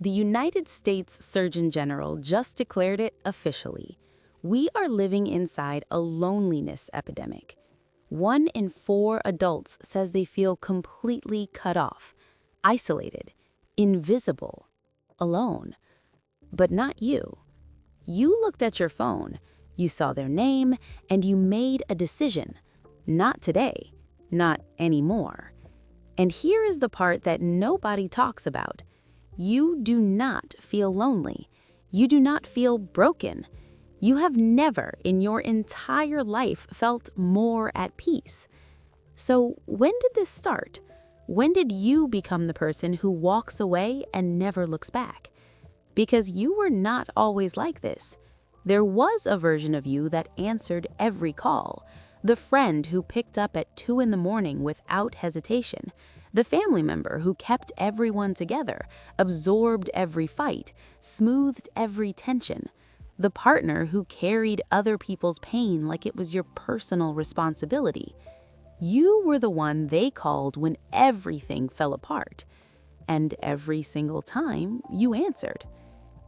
The United States Surgeon General just declared it officially. We are living inside a loneliness epidemic. 1 in 4 adults says they feel completely cut off, isolated, invisible, alone. But not you. You looked at your phone, you saw their name, and you made a decision. Not today, not anymore. And here is the part that nobody talks about. You do not feel lonely. You do not feel broken. You have never in your entire life felt more at peace. So when did this start? When did you become the person who walks away and never looks back? Because you were not always like this. There was a version of you that answered every call. The friend who picked up at 2 in the morning without hesitation. The family member who kept everyone together, absorbed every fight, smoothed every tension. The partner who carried other people's pain like it was your personal responsibility. You were the one they called when everything fell apart. And every single time, you answered.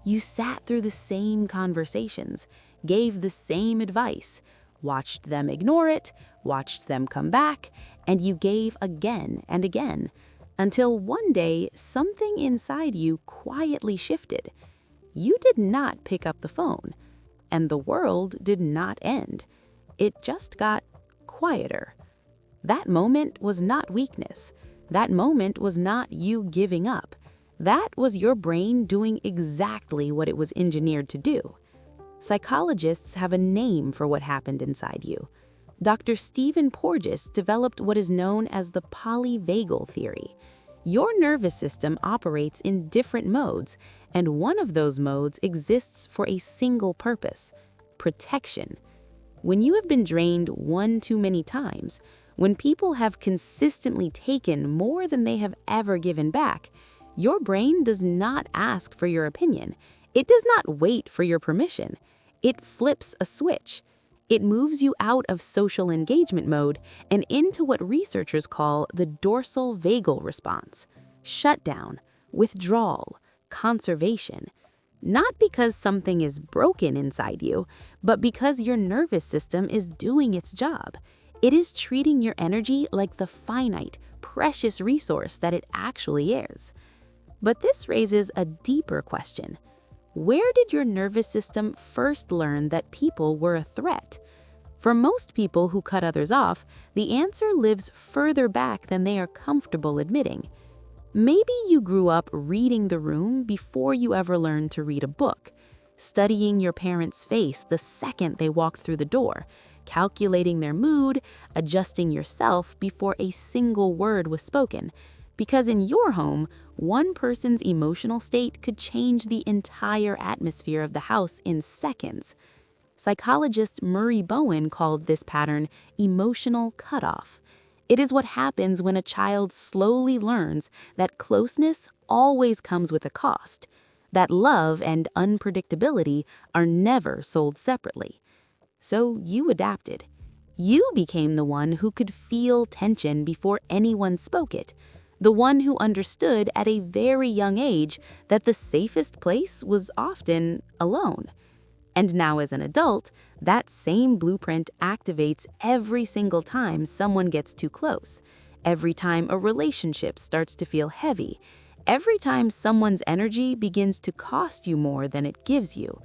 You sat through the same conversations, gave the same advice, watched them ignore it, watched them come back, and you gave again and again, until one day something inside you quietly shifted. You did not pick up the phone, and the world did not end. It just got quieter. That moment was not weakness. That moment was not you giving up. That was your brain doing exactly what it was engineered to do. Psychologists have a name for what happened inside you. Dr. Stephen Porges developed what is known as the Polyvagal Theory. Your nervous system operates in different modes, and one of those modes exists for a single purpose: protection. When you have been drained one too many times, when people have consistently taken more than they have ever given back, your brain does not ask for your opinion. It does not wait for your permission. It flips a switch. It moves you out of social engagement mode and into what researchers call the dorsal vagal response: shutdown, withdrawal, conservation. Not because something is broken inside you, but because your nervous system is doing its job. It is treating your energy like the finite, precious resource that it actually is. But this raises a deeper question. Where did your nervous system first learn that people were a threat? For most people who cut others off, the answer lives further back than they are comfortable admitting. Maybe you grew up reading the room before you ever learned to read a book, studying your parents' face the second they walked through the door, calculating their mood, adjusting yourself before a single word was spoken. Because in your home, one person's emotional state could change the entire atmosphere of the house in seconds. Psychologist Murray Bowen called this pattern emotional cutoff. It is what happens when a child slowly learns that closeness always comes with a cost, that love and unpredictability are never sold separately. So you adapted. You became the one who could feel tension before anyone spoke it. The one who understood at a very young age that the safest place was often alone. And now as an adult, that same blueprint activates every single time someone gets too close, every time a relationship starts to feel heavy, every time someone's energy begins to cost you more than it gives you.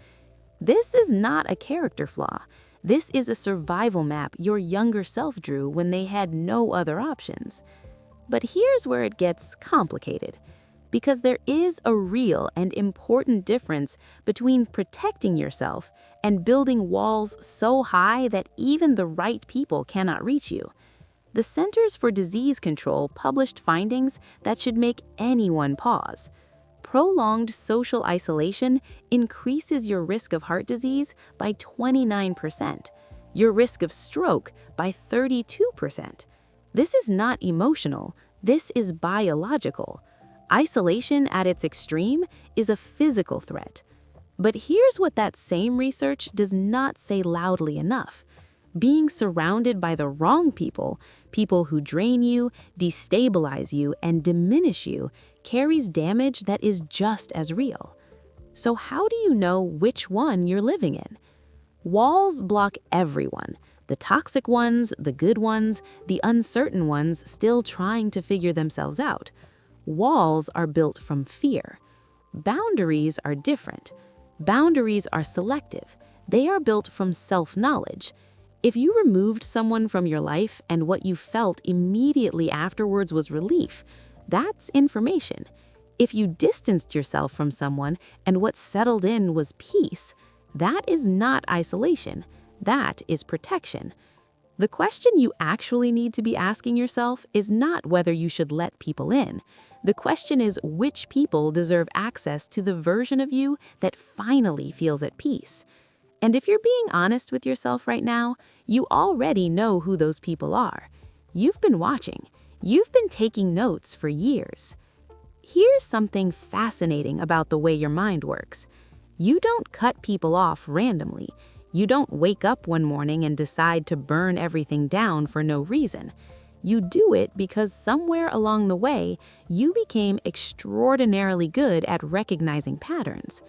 This is not a character flaw. This is a survival map your younger self drew when they had no other options. But here's where it gets complicated, because there is a real and important difference between protecting yourself and building walls so high that even the right people cannot reach you. The Centers for Disease Control published findings that should make anyone pause. Prolonged social isolation increases your risk of heart disease by 29%, your risk of stroke by 32%. This is not emotional, this is biological. Isolation at its extreme is a physical threat. But here's what that same research does not say loudly enough. Being surrounded by the wrong people, people who drain you, destabilize you, and diminish you, carries damage that is just as real. So how do you know which one you're living in? Walls block everyone. The toxic ones, the good ones, the uncertain ones still trying to figure themselves out. Walls are built from fear. Boundaries are different. Boundaries are selective. They are built from self-knowledge. If you removed someone from your life and what you felt immediately afterwards was relief, that's information. If you distanced yourself from someone and what settled in was peace, that is not isolation. That is protection. The question you actually need to be asking yourself is not whether you should let people in. The question is which people deserve access to the version of you that finally feels at peace. And if you're being honest with yourself right now, you already know who those people are. You've been watching. You've been taking notes for years. Here's something fascinating about the way your mind works. You don't cut people off randomly. You don't wake up one morning and decide to burn everything down for no reason. You do it because somewhere along the way, you became extraordinarily good at recognizing patterns.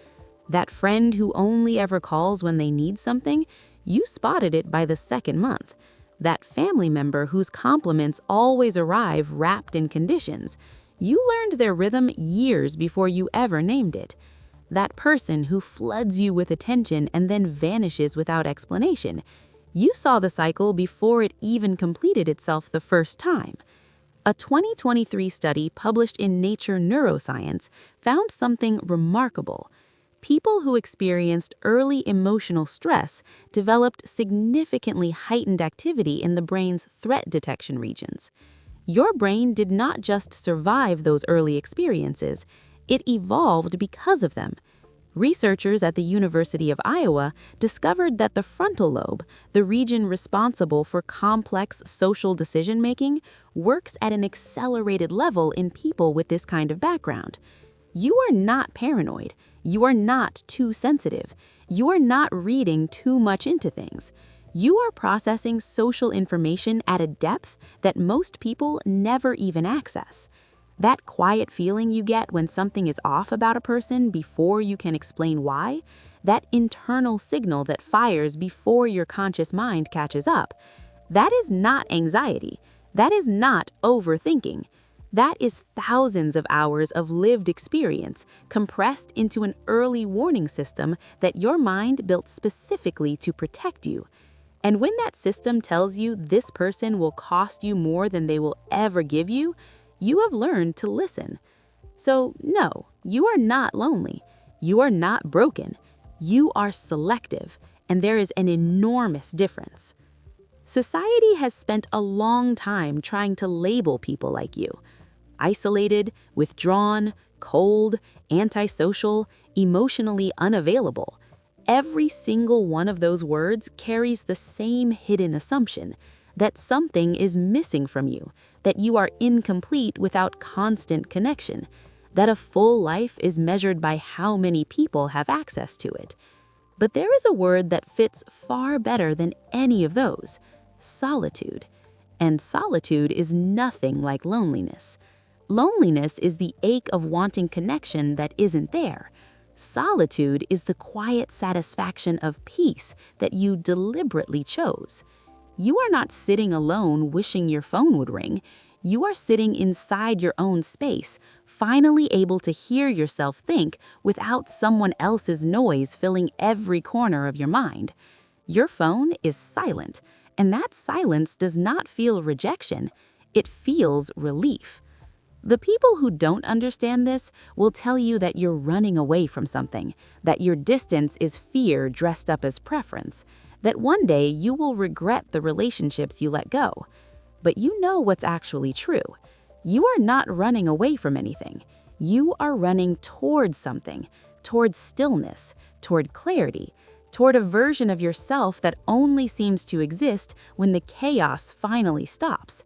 That friend who only ever calls when they need something, you spotted it by the second month. That family member whose compliments always arrive wrapped in conditions, you learned their rhythm years before you ever named it. That person who floods you with attention and then vanishes without explanation, you saw the cycle before it even completed itself the first time. A 2023 study published in Nature Neuroscience found something remarkable. People who experienced early emotional stress developed significantly heightened activity in the brain's threat detection regions. Your brain did not just survive those early experiences, it evolved because of them. Researchers at the University of Iowa discovered that the frontal lobe, the region responsible for complex social decision-making, works at an accelerated level in people with this kind of background. You are not paranoid. You are not too sensitive. You are not reading too much into things. You are processing social information at a depth that most people never even access. That quiet feeling you get when something is off about a person before you can explain why, that internal signal that fires before your conscious mind catches up, that is not anxiety. That is not overthinking. That is thousands of hours of lived experience compressed into an early warning system that your mind built specifically to protect you. And when that system tells you this person will cost you more than they will ever give you, you have learned to listen. So no, you are not lonely. You are not broken. You are selective, and there is an enormous difference. Society has spent a long time trying to label people like you. Isolated, withdrawn, cold, antisocial, emotionally unavailable. Every single one of those words carries the same hidden assumption that something is missing from you, that you are incomplete without constant connection, that a full life is measured by how many people have access to it. But there is a word that fits far better than any of those: solitude. And solitude is nothing like loneliness. Loneliness is the ache of wanting connection that isn't there. Solitude is the quiet satisfaction of peace that you deliberately chose. You are not sitting alone wishing your phone would ring. You are sitting inside your own space, finally able to hear yourself think without someone else's noise filling every corner of your mind. Your phone is silent, and that silence does not feel rejection. It feels relief. The people who don't understand this will tell you that you're running away from something, that your distance is fear dressed up as preference, that one day you will regret the relationships you let go. But you know what's actually true. You are not running away from anything. You are running towards something, toward stillness, toward clarity, toward a version of yourself that only seems to exist when the chaos finally stops.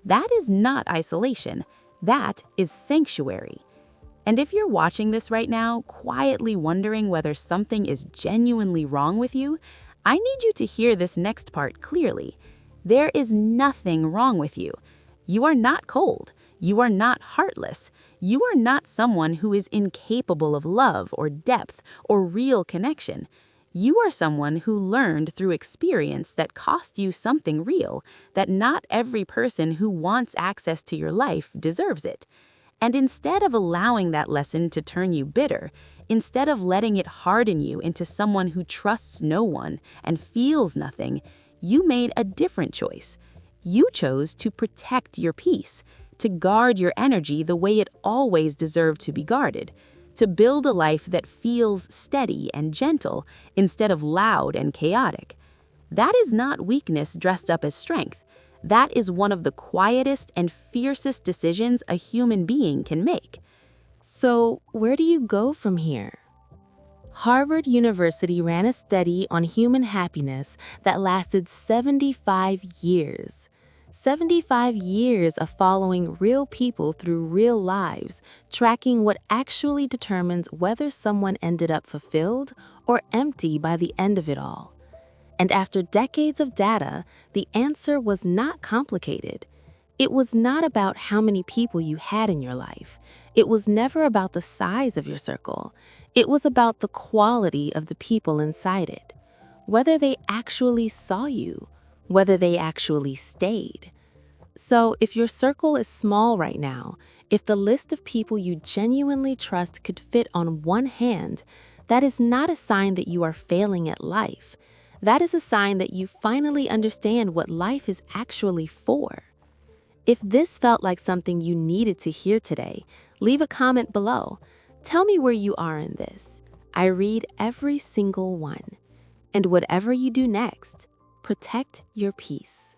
That is not isolation. That is sanctuary. And if you're watching this right now, quietly wondering whether something is genuinely wrong with you, I need you to hear this next part clearly. There is nothing wrong with you. You are not cold. You are not heartless. You are not someone who is incapable of love or depth or real connection. You are someone who learned through experience that cost you something real, that not every person who wants access to your life deserves it. And instead of allowing that lesson to turn you bitter, instead of letting it harden you into someone who trusts no one and feels nothing, you made a different choice. You chose to protect your peace, to guard your energy the way it always deserved to be guarded, to build a life that feels steady and gentle instead of loud and chaotic. That is not weakness dressed up as strength. That is one of the quietest and fiercest decisions a human being can make. So, where do you go from here? Harvard University ran a study on human happiness that lasted 75 years. 75 years of following real people through real lives, tracking what actually determines whether someone ended up fulfilled or empty by the end of it all. And after decades of data, the answer was not complicated. It was not about how many people you had in your life. It was never about the size of your circle. It was about the quality of the people inside it. Whether they actually saw you, whether they actually stayed. So if your circle is small right now, if the list of people you genuinely trust could fit on one hand, that is not a sign that you are failing at life. That is a sign that you finally understand what life is actually for. If this felt like something you needed to hear today, leave a comment below. Tell me where you are in this. I read every single one. And whatever you do next, protect your peace.